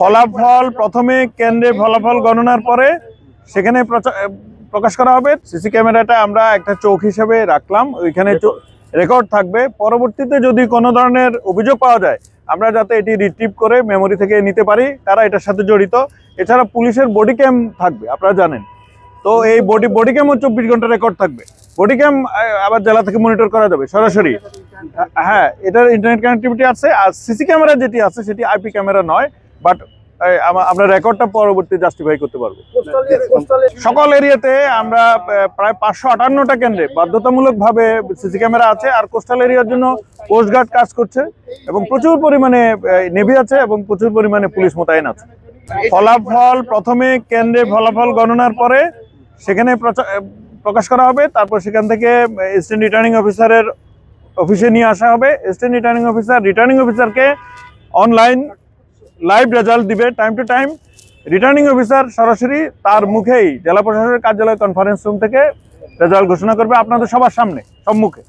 ফলাফল প্রথমে কেন্দ্রে ফলাফল গণনার পরে সেখানে প্রকাশ করা হবে। সিসি ক্যামেরাটা আমরা একটা চোখ হিসেবে রাখলাম, ওইখানে রেকর্ড থাকবে। পরবর্তীতে যদি কোনো ধরনের অভিযোগ পাওয়া যায় আমরা যাতে এটি রিট্রিভ করে মেমোরি থেকে নিতে পারি কারা এটার সাথে জড়িত। এছাড়া পুলিশের বডি ক্যাম থাকবে, আপনারা জানেন তো, এই বডি ক্যামও 24 ঘন্টা রেকর্ড থাকবে। বডি ক্যাম আবার জেলা থেকে মনিটর করা যাবে সরাসরি। হ্যাঁ, এটার ইন্টারনেট কানেক্টিভিটি আছে। আর সিসি ক্যামেরা যেটি আছে সেটি আইপি ক্যামেরা নয়, বাট আমরা রেকর্ডটা পরবর্তী জাস্টিফাই করতে পারবো। সকল এরিয়াতে আমরা প্রায় 558টা কেন্দ্রে বাধ্যতামূলকভাবে সিসি ক্যামেরা আছে। আর কোস্টাল এরিয়ার জন্য কোস্টগার্ড কাজ করছে এবং প্রচুর পরিমাণে নেভি আছে এবং প্রচুর পরিমাণে পুলিশ মোতায়েন আছে। ফলাফল প্রথমে কেন্দ্রে ফলাফল গণনার পরে সেখানে প্রকাশ করা হবে। তারপর সেখান থেকে অ্যাসিস্ট্যান্ট রিটার্নিং অফিসারের অফিসে নিয়ে আসা হবে। অ্যাসিস্ট্যান্ট রিটার্নিং অফিসারকে অনলাইন লাইভ রেজাল্ট দিবে time to time. Returning officer সরাসরি তার মুখেই জেলা প্রশাসনের কার্যালয় কনফারেন্স রুম থেকে রেজাল্ট ঘোষণা করবে আপনাদের সবার সম্মুখে।